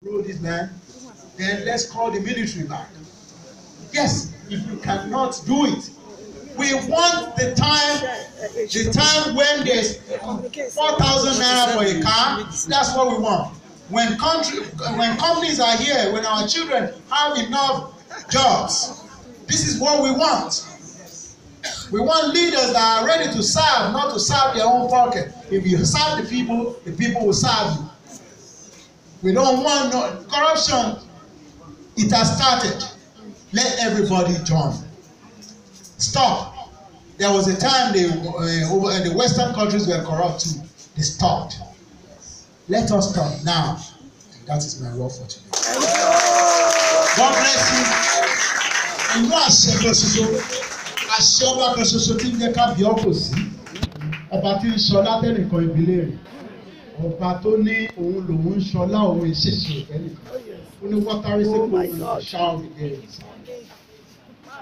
Rule this land, then let's call the military back. Yes, if you cannot do it, we want the time when there's 4,000 naira for a car. That's what we want. When companies are here, when our children have enough jobs, this is what we want. We want leaders that are ready to serve, not to serve their own pocket. If you serve the people will serve you. We don't want no corruption. It has started. Let everybody join. Stop. There was a time the Western countries were corrupt too. They stopped. Let us stop now. That is my word for today. God bless you. Inú àṣẹ kan ṣoṣo, àṣẹ ọba kan ṣoṣo tí ń jẹ́ ká bí ọkọ̀ sí. Ọba tí ń sọ látẹnìkan ìbílẹ̀ rẹ̀. Ọba tó ní òun lòun ń ṣọlá òun ìṣèṣe ìfẹ́ nìkan. Ó ní wọ́tárí sí kò ní ṣá òun ìgbẹ́ rẹ̀.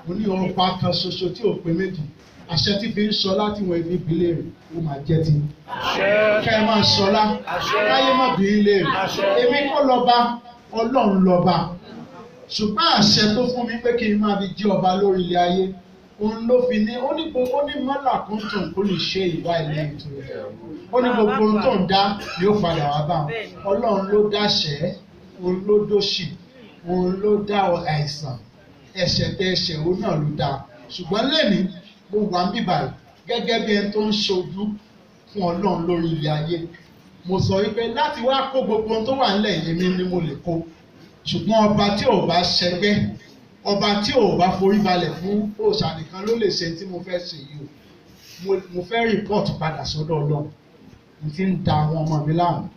Ó ní ọba kan ṣoṣo tí ò pé méjì. Àṣẹ tí fi ń ṣọlá tí wọ́n fi ìbílẹ̀ rẹ̀ ó máa jẹ́ ti. Ká ẹ máa ṣọlá, káyé má bí ilé rẹ̀. Èmi kọ́ lọ́ba, Ọlọ́run lọ́ba. Ṣùgbọ́n àṣẹ tó fún mi pé kí n máa fi jí ọba lórí ilé ayé. Òun ló fi ní ó ní mọ́là kan tó kó lè ṣe ìwà ilé ètò rẹ̀. Ó ní gbogbo ohun tó ń dá yóò padà wá bá wọn. Ọlọ́run ló dáṣẹ́, òun ló dóṣì, òun ló dá àìsàn, ẹ̀ṣẹ̀ tẹ ẹ̀ṣẹ̀ òun náà ló dá. Ṣùgbọ́n lẹ́ni mo wà ń bíbà gẹ́gẹ́ bí ẹni tó ń ṣojú fún Ọlọ́run lórí ilé ayé. Mo sọ wípé láti wá kó gbogbo ohun tó wà nílẹ̀ èmi ni mo lè kó. Ṣùgbọ́n ọba tí ò bá ṣẹgbẹ́, ọba tí ò bá forí balẹ̀ fún òòṣà nìkan ló lè ṣe tí mo fẹ́ ṣe yìí o. Mo fẹ́ rìpọ́ọ̀tù padà sọ́dọ̀ Ọlọ́run. Mo ti ń da àwọn ọmọ mi láàmú.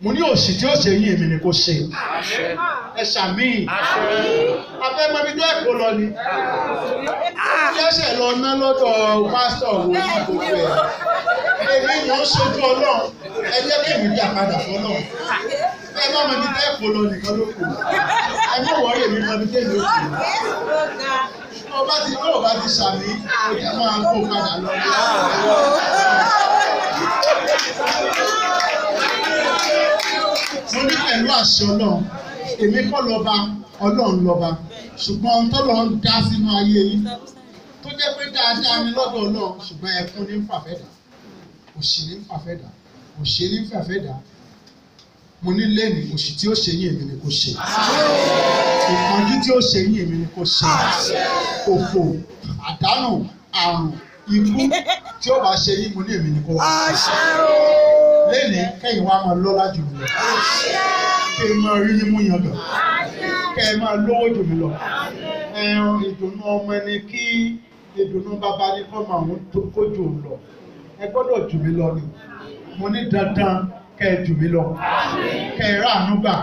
Mo ní òṣì tí ó ṣe yín èmi ni kò ṣe. Ẹ ṣàmì. Abẹ́mọ́ ibi tó ẹ̀kọ́ lọ ni. Yẹ́sẹ̀ lọ ná lọ́dọ̀ pásítọ̀ wo ní gbogbo ẹ̀. Èmi ni ó ṣojú Ọlọ́run. Ẹ jẹ́ kí èmi dá padà fọ́lọ́run. Ẹ má mọ ibi tó ẹ̀kọ́ lọ nìkan ló kù. Ẹ má wọ́ọ̀rì èmi mọ ibi tó èmi ó kù. Ọba ti ṣàmì, ó jẹ́ máa kó padà lọ. Mo ní pẹ̀lú àṣẹ Ọlọ́run, èmi kọ́ lọ́ba, Ọlọ́run lọ́ba. Ṣùgbọ́n ohun tó lọ ń dá sínú ayé yìí tó jẹ́ pé dáadáa ni lọ́dọ̀ Ọlọ́run, ṣùgbọ́n ẹkún ní ń fàfẹ́ dà, òṣì ní ń fàfẹ́ dà, òṣè ní ń fàfẹ́ dà. Mo ní lẹ́nu òṣì tí ó ṣe yín èmi ni kò ṣe. Ìpọ́njú tí ó ṣe yín èmi ni kò ṣe. Òfò, àdánù, àrùn, ikú tí ó bá ṣe yín mo ní èmi ni kò wá. Lẹ́nu kẹ́yìn wá máa lọ́lá jù mí lọ. Kẹ́ ẹ máa rí yín mú yangàn. Kẹ́ ẹ máa lówó jù mí lọ. Ìdùnnú ọmọ ẹni kí ìdùnnú bàbá ní kọ́ máa ń kójú òun lọ. Ẹ gbọ́dọ̀ jù mí lọ ni. Mo ní dandan kẹ́ ẹ jù mí lọ. Kẹ́ ẹ ráàánú gbà.